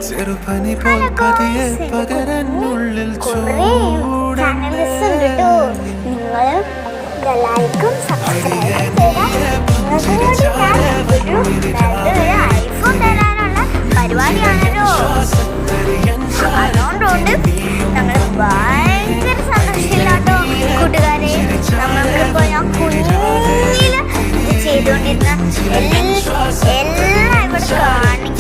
ചെറുപനി പോൽ പതിയെ പകരനുള്ളിൽ ചൂടൻ നിങ്ങളും ലൈക്കും സബ്സ്ക്രൈബും ഐഫോൺ തരാനുള്ള പരിപാടിയാണല്ലോ. അതുകൊണ്ടുകൊണ്ട് ഞങ്ങൾ ഭയങ്കര സന്തോഷമില്ലാട്ടോ കൂട്ടുകാരെ. നമ്മളിപ്പോൾ ഞാൻ കുഞ്ഞില് ഇത് ചെയ്തുകൊണ്ടിരുന്ന എല്ലാം ഇവിടെ കാണിക്കും.